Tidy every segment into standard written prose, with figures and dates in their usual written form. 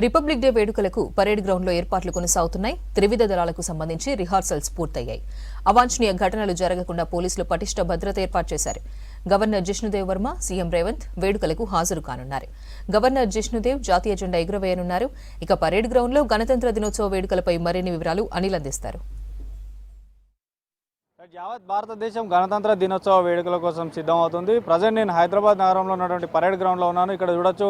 Republic day వేడుకలకు parade గ్రౌండ్లో ఏర్పాట్లు కొనసాగుతున్నాయి. త్రివిధ దళాలకు సంబంధించి రిహార్సల్స్ పూర్తయ్యాయి. అవాంఛనీయ ఘటనలు జరగకుండా పోలీసులు పటిష్ట భద్రత ఏర్పాటు చేశారు. గవర్నర్ జిష్ణుదేవ్ వర్మ, సీఎం రేవంత్ వేడుకలకు హాజరు కానున్నారు. గవర్నర్ జిష్ణుదేవ్ జాతీయ జెండా ఎగురవేయనున్నారు. ఇక పరేడ్ గ్రౌండ్లో గణతంత్ర దినోత్సవ వేడుకలపై మరిన్ని వివరాలు అనిల్ అందిస్తారు. యావత్ భారతదేశం గణతంత్ర దినోత్సవ వేడుకల కోసం సిద్ధమవుతుంది. ప్రజెంట్ నేను హైదరాబాద్ నగరంలో ఉన్నటువంటి పరేడ్ గ్రౌండ్లో ఉన్నాను. ఇక్కడ చూడొచ్చు,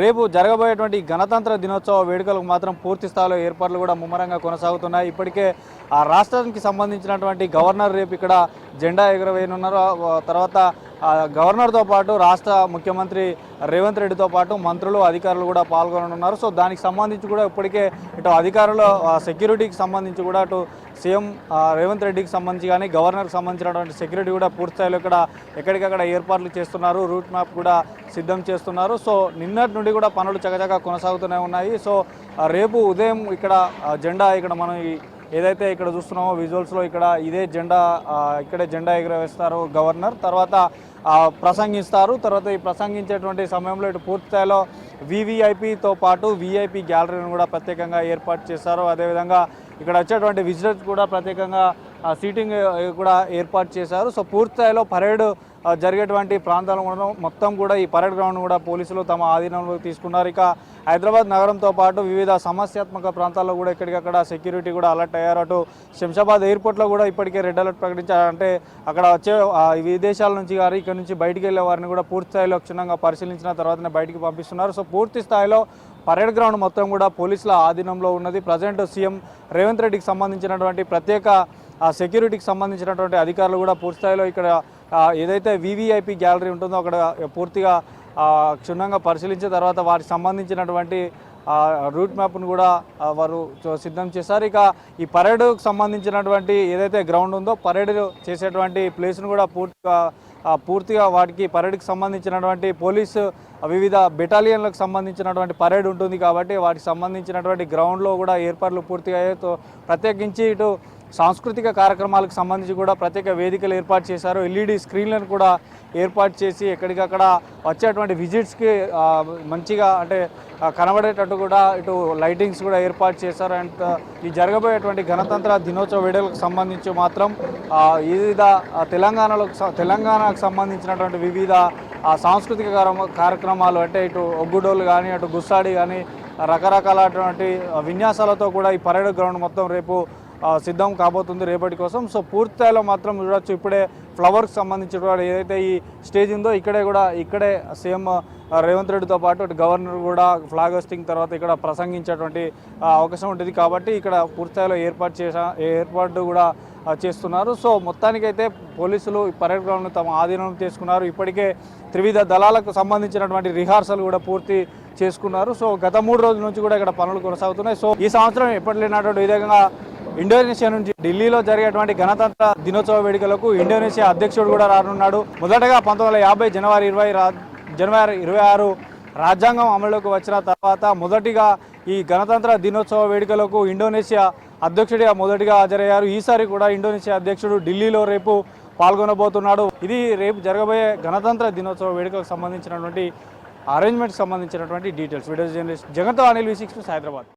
రేపు జరగబోయేటువంటి గణతంత్ర దినోత్సవ వేడుకలకు మాత్రం పూర్తి స్థాయిలో ఏర్పాట్లు కూడా ముమ్మరంగా కొనసాగుతున్నాయి. ఇప్పటికే ఆ రాష్ట్రానికి సంబంధించినటువంటి గవర్నర్ రేపు ఇక్కడ జెండా ఎగురవేయనున్నారు. తర్వాత గవర్నర్తో పాటు రాష్ట్ర ముఖ్యమంత్రి రేవంత్ రెడ్డితో పాటు మంత్రులు, అధికారులు కూడా పాల్గొననున్నారు. సో దానికి సంబంధించి కూడా ఇప్పటికే ఇటు అధికారులు సెక్యూరిటీకి సంబంధించి కూడా అటు సీఎం రేవంత్ రెడ్డికి సంబంధించి కానీ గవర్నర్కి సంబంధించినటువంటి సెక్యూరిటీ కూడా పూర్తిస్థాయిలో ఇక్కడ ఎక్కడికక్కడ ఏర్పాట్లు చేస్తున్నారు. రూట్ మ్యాప్ కూడా సిద్ధం చేస్తున్నారు. సో నిన్నటి నుండి కూడా పనులు చకచకా కొనసాగుతూనే ఉన్నాయి. సో రేపు ఉదయం ఇక్కడ జెండా ఇక్కడ మనం ఏదైతే ఇక్కడ చూస్తున్నామో విజువల్స్లో ఇక్కడ ఇదే జెండా ఇక్కడే జెండా ఎగురవేస్తారు గవర్నర్. తర్వాత ప్రసంగిస్తారు. తర్వాత ఈ ప్రసంగించేటువంటి సమయంలో ఇటు పూర్తిస్థాయిలో వివిఐపితో పాటు విఐపి గ్యాలరీని కూడా ప్రత్యేకంగా ఏర్పాటు చేశారు. అదేవిధంగా ఇక్కడ వచ్చేటువంటి విజిటర్స్ కూడా ప్రత్యేకంగా సీటింగ్ కూడా ఏర్పాటు చేశారు. సో పూర్తిస్థాయిలో పరేడ్ జరిగేటువంటి ప్రాంతాలను మొత్తం కూడా ఈ పరేడ్ గ్రౌండ్ కూడా పోలీసులు తమ ఆధీనంలోకి తీసుకున్నారు. ఇక హైదరాబాద్ నగరంతో పాటు వివిధ సమస్యాత్మక ప్రాంతాల్లో కూడా ఎక్కడికక్కడ సెక్యూరిటీ కూడా అలర్ట్ అయ్యారు. అటు శంషాబాద్ ఎయిర్పోర్ట్లో కూడా ఇప్పటికే రెడ్ అలర్ట్ ప్రకటించారు. అంటే అక్కడ వచ్చే విదేశాల నుంచి కానీ ఇక్కడ నుంచి బయటికి వెళ్ళే వారిని కూడా పూర్తి స్థాయిలో క్షుణ్ణంగా పరిశీలించిన తర్వాతనే బయటికి పంపిస్తున్నారు. సో పూర్తి స్థాయిలో పరేడ్ గ్రౌండ్ మొత్తం కూడా పోలీసుల ఆధీనంలో ఉన్నది. ప్రజెంట్ సీఎం రేవంత్ రెడ్డికి సంబంధించినటువంటి ప్రత్యేక సెక్యూరిటీకి సంబంధించినటువంటి అధికారులు కూడా పూర్తి స్థాయిలో ఇక్కడ ఏదైతే వివిఐపి గ్యాలరీ ఉంటుందో అక్కడ పూర్తిగా క్షుణ్ణంగా పరిశీలించిన తర్వాత వారికి సంబంధించినటువంటి రూట్ మ్యాప్ను కూడా వారు సిద్ధం చేశారు. ఇక ఈ పరేడ్కు సంబంధించినటువంటి ఏదైతే గ్రౌండ్ ఉందో పరేడ్ చేసేటువంటి ప్లేస్ను కూడా పూర్తిగా వాటికి పరేడ్కి సంబంధించినటువంటి పోలీసు వివిధ బెటాలియన్లకు సంబంధించినటువంటి పరేడ్ ఉంటుంది కాబట్టి వాటికి సంబంధించినటువంటి గ్రౌండ్లో కూడా ఏర్పాట్లు పూర్తిగా ప్రత్యేకించి ఇటు సాంస్కృతిక కార్యక్రమాలకు సంబంధించి కూడా ప్రత్యేక వేదికలు ఏర్పాటు చేశారు. ఎల్ఈడి స్క్రీన్లను కూడా ఏర్పాటు చేసి ఎక్కడికక్కడ వచ్చేటువంటి విజిట్స్కి మంచిగా అంటే కనబడేటట్టు కూడా ఇటు లైటింగ్స్ కూడా ఏర్పాటు చేశారు. అండ్ ఈ జరగబోయేటువంటి గణతంత్ర దినోత్సవ వేడుకలకు సంబంధించి మాత్రం వివిధ తెలంగాణకు సంబంధించినటువంటి వివిధ సాంస్కృతిక కార్యక్రమాలు అంటే ఇటు ఒగ్గుడోలు కానీ అటు గుస్సాడి కానీ రకరకాలటువంటి విన్యాసాలతో కూడా ఈ పరేడ్ గ్రౌండ్ మొత్తం రేపు సిద్ధం కాబోతుంది రేపటి కోసం. సో పూర్తిస్థాయిలో మాత్రం చూడొచ్చు, ఇప్పుడే ఫ్లవర్కి సంబంధించిన ఏదైతే ఈ స్టేజ్ ఉందో ఇక్కడే సీఎం రేవంత్ రెడ్డితో పాటు అటు గవర్నర్ కూడా ఫ్లాగ్ హోస్టింగ్ తర్వాత ఇక్కడ ప్రసంగించేటువంటి అవకాశం ఉంటుంది కాబట్టి ఇక్కడ పూర్తిస్థాయిలో ఏర్పాటు కూడా చేస్తున్నారు. సో మొత్తానికైతే పోలీసులు ఈ పరేడ్ గ్రౌండ్ను తమ ఆధీనం చేసుకున్నారు. ఇప్పటికే త్రివిధ దళాలకు సంబంధించినటువంటి రిహార్సల్ కూడా పూర్తి చేసుకున్నారు. సో గత 3 రోజుల నుంచి కూడా ఇక్కడ పనులు కొనసాగుతున్నాయి. సో ఈ సంవత్సరం ఎప్పటి లేనటువంటి విధంగా ఇండోనేషియా నుంచి ఢిల్లీలో జరిగేటువంటి గణతంత్ర దినోత్సవ వేడుకలకు ఇండోనేషియా అధ్యక్షుడు కూడా రానున్నాడు. మొదటగా 1950 జనవరి 26 రాజ్యాంగం అమలులోకి వచ్చిన తర్వాత మొదటిగా ఈ గణతంత్ర దినోత్సవ వేడుకలకు ఇండోనేషియా అధ్యక్షుడిగా మొదటిగా హాజరయ్యారు. ఈసారి కూడా ఇండోనేషియా అధ్యక్షుడు ఢిల్లీలో రేపు పాల్గొనబోతున్నాడు. ఇది రేపు జరగబోయే గణతంత్ర దినోత్సవ వేడుకలకు సంబంధించినటువంటి అరేంజ్మెంట్కి సంబంధించినటువంటి డీటెయిల్స్. వీడియో జర్నలిస్ట్ జగన్తో అనిల్, V6 హైదరాబాద్.